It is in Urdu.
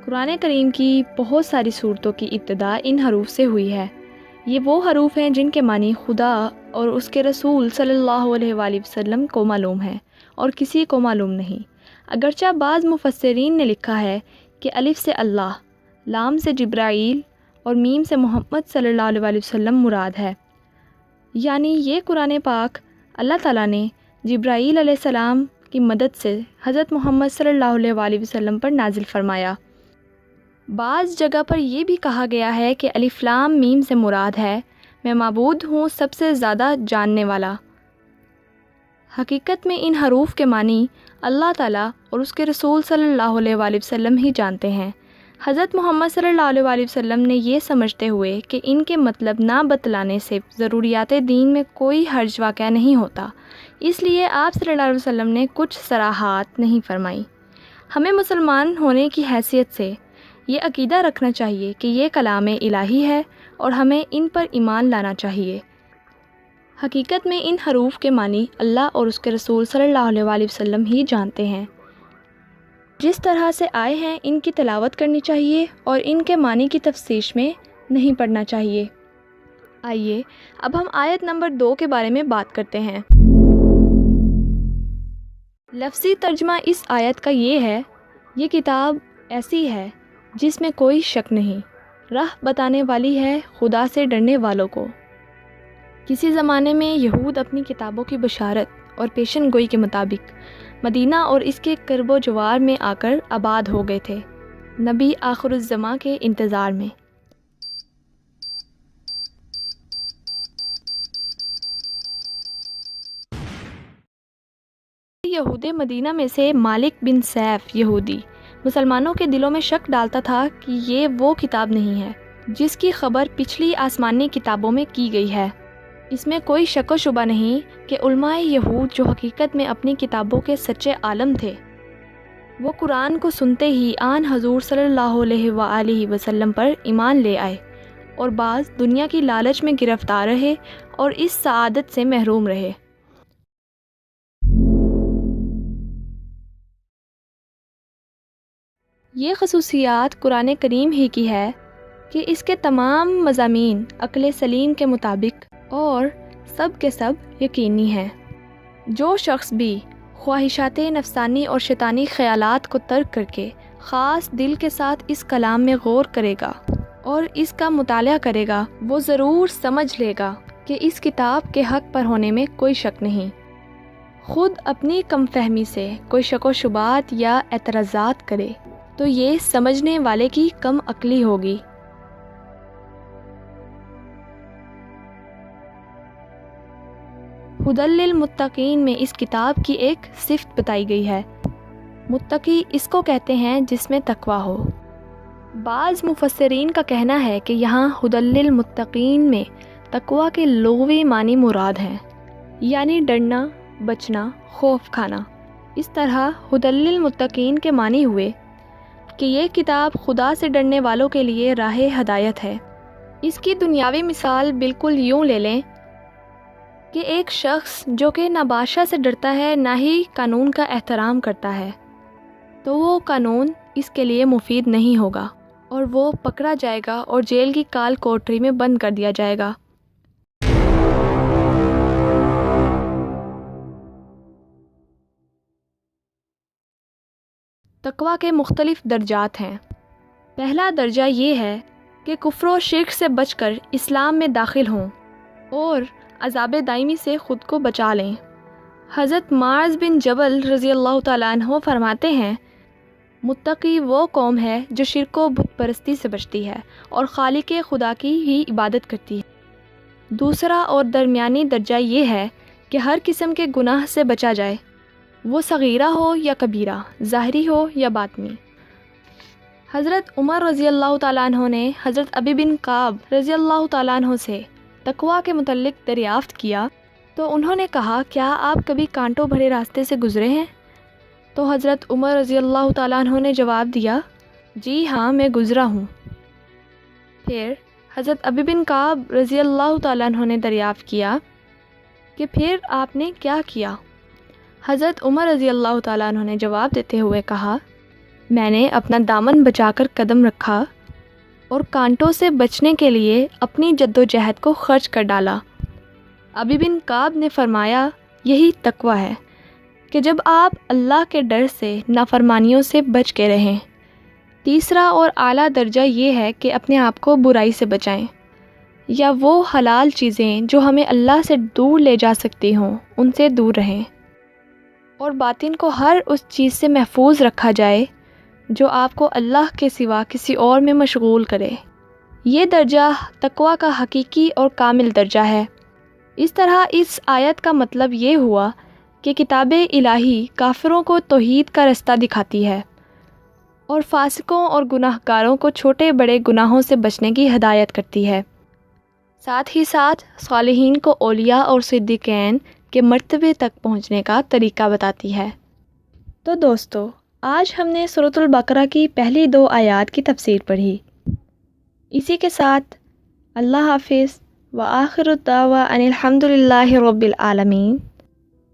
قرآن کریم کی بہت ساری صورتوں کی ابتدا ان حروف سے ہوئی ہے۔ یہ وہ حروف ہیں جن کے معنی خدا اور اس کے رسول صلی اللہ علیہ وآلہ وسلم کو معلوم ہے اور کسی کو معلوم نہیں۔ اگرچہ بعض مفسرین نے لکھا ہے کہ الف سے اللہ، لام سے جبرائیل اور میم سے محمد صلی اللہ علیہ وآلہ وسلم مراد ہے، یعنی یہ قرآن پاک اللہ تعالیٰ نے جبرائیل علیہ السلام کی مدد سے حضرت محمد صلی اللہ علیہ وآلہ وسلم پر نازل فرمایا۔ بعض جگہ پر یہ بھی کہا گیا ہے کہ الف لام میم سے مراد ہے میں معبود ہوں سب سے زیادہ جاننے والا۔ حقیقت میں ان حروف کے معنی اللہ تعالیٰ اور اس کے رسول صلی اللہ علیہ وآلہ وسلم ہی جانتے ہیں۔ حضرت محمد صلی اللہ علیہ وآلہ وسلم نے یہ سمجھتے ہوئے کہ ان کے مطلب نہ بتلانے سے ضروریات دین میں کوئی حرج واقع نہیں ہوتا، اس لیے آپ صلی اللہ علیہ وسلم نے کچھ صراحات نہیں فرمائی۔ ہمیں مسلمان ہونے کی حیثیت سے یہ عقیدہ رکھنا چاہیے کہ یہ کلام الہی ہے اور ہمیں ان پر ایمان لانا چاہیے۔ حقیقت میں ان حروف کے معنی اللہ اور اس کے رسول صلی اللہ علیہ وآلہ وسلم ہی جانتے ہیں۔ جس طرح سے آئے ہیں ان کی تلاوت کرنی چاہیے اور ان کے معنی کی تفسیر میں نہیں پڑھنا چاہیے۔ آئیے اب ہم آیت نمبر 2 کے بارے میں بات کرتے ہیں۔ لفظی ترجمہ اس آیت کا یہ ہے، یہ کتاب ایسی ہے جس میں کوئی شک نہیں، راہ بتانے والی ہے خدا سے ڈرنے والوں کو۔ کسی زمانے میں یہود اپنی کتابوں کی بشارت اور پیشن گوئی کے مطابق مدینہ اور اس کے قرب و جوار میں آ کر آباد ہو گئے تھے، نبی آخر الزماں کے انتظار میں۔ یہود مدینہ میں سے مالک بن سیف یہودی مسلمانوں کے دلوں میں شک ڈالتا تھا کہ یہ وہ کتاب نہیں ہے جس کی خبر پچھلی آسمانی کتابوں میں کی گئی ہے۔ اس میں کوئی شک و شبہ نہیں کہ علماء یہود جو حقیقت میں اپنی کتابوں کے سچے عالم تھے، وہ قرآن کو سنتے ہی آن حضور صلی اللہ علیہ وآلہ وسلم پر ایمان لے آئے، اور بعض دنیا کی لالچ میں گرفتار رہے اور اس سعادت سے محروم رہے۔ یہ خصوصیات قرآن کریم ہی کی ہے کہ اس کے تمام مضامین عقل سلیم کے مطابق اور سب کے سب یقینی ہیں۔ جو شخص بھی خواہشات نفسانی اور شیطانی خیالات کو ترک کر کے خاص دل کے ساتھ اس کلام میں غور کرے گا اور اس کا مطالعہ کرے گا، وہ ضرور سمجھ لے گا کہ اس کتاب کے حق پر ہونے میں کوئی شک نہیں۔ خود اپنی کم فہمی سے کوئی شک و شبہات یا اعتراضات کرے تو یہ سمجھنے والے کی کم عقلی ہوگی۔ ہدی للمتقین میں اس کتاب کی ایک صفت بتائی گئی ہے، متقی اس کو کہتے ہیں جس میں تقوی ہو۔ بعض مفسرین کا کہنا ہے کہ یہاں ہدی للمتقین میں تقوی کے لغوی معنی مراد ہیں، یعنی ڈرنا، بچنا، خوف کھانا۔ اس طرح ہدی للمتقین کے معنی ہوئے کہ یہ کتاب خدا سے ڈرنے والوں کے لیے راہ ہدایت ہے۔ اس کی دنیاوی مثال بالکل یوں لے لیں کہ ایک شخص جو کہ نہ بادشاہ سے ڈرتا ہے نہ ہی قانون کا احترام کرتا ہے، تو وہ قانون اس کے لیے مفید نہیں ہوگا اور وہ پکڑا جائے گا اور جیل کی کال کوٹری میں بند کر دیا جائے گا۔ تقوی کے مختلف درجات ہیں۔ پہلا درجہ یہ ہے کہ کفر و شرک سے بچ کر اسلام میں داخل ہوں اور عذاب دائمی سے خود کو بچا لیں۔ حضرت معاذ بن جبل رضی اللہ تعالیٰ عنہ فرماتے ہیں، متقی وہ قوم ہے جو شرک و بت پرستی سے بچتی ہے اور خالق خدا کی ہی عبادت کرتی ہے۔ دوسرا اور درمیانی درجہ یہ ہے کہ ہر قسم کے گناہ سے بچا جائے، وہ صغیرہ ہو یا کبیرہ، ظاہری ہو یا باطنی۔ حضرت عمر رضی اللہ تعالیٰ عنہ نے حضرت ابی بن کعب رضی اللہ تعالیٰ عنہ سے تقوی کے متعلق دریافت کیا تو انہوں نے کہا، کیا آپ کبھی کانٹوں بھرے راستے سے گزرے ہیں؟ تو حضرت عمر رضی اللہ تعالیٰ عنہ نے جواب دیا، جی ہاں میں گزرا ہوں۔ پھر حضرت ابی بن کعب رضی اللہ تعالیٰ عنہ نے دریافت کیا کہ پھر آپ نے کیا کیا؟ حضرت عمر رضی اللہ تعالیٰ عنہ نے جواب دیتے ہوئے کہا میں نے اپنا دامن بچا کر قدم رکھا اور کانٹوں سے بچنے کے لیے اپنی جدوجہد کو خرچ کر ڈالا۔ ابی بن کعب نے فرمایا، یہی تقویٰ ہے کہ جب آپ اللہ کے ڈر سے نافرمانیوں سے بچ کے رہیں۔ تیسرا اور اعلیٰ درجہ یہ ہے کہ اپنے آپ کو برائی سے بچائیں، یا وہ حلال چیزیں جو ہمیں اللہ سے دور لے جا سکتی ہوں ان سے دور رہیں، اور باطن کو ہر اس چیز سے محفوظ رکھا جائے جو آپ کو اللہ کے سوا کسی اور میں مشغول کرے۔ یہ درجہ تقویٰ کا حقیقی اور کامل درجہ ہے۔ اس طرح اس آیت کا مطلب یہ ہوا کہ کتاب الہی کافروں کو توحید کا رستہ دکھاتی ہے اور فاسقوں اور گناہ گاروں کو چھوٹے بڑے گناہوں سے بچنے کی ہدایت کرتی ہے، ساتھ ہی ساتھ صالحین کو اولیاء اور صدیقین کے مرتبے تک پہنچنے کا طریقہ بتاتی ہے۔ تو دوستو، آج ہم نے سورۃ البقرہ کی پہلی 2 آیات کی تفسیر پڑھی۔ اسی کے ساتھ اللہ حافظ وآخر الدعوی ان الحمد للہ رب العالمین۔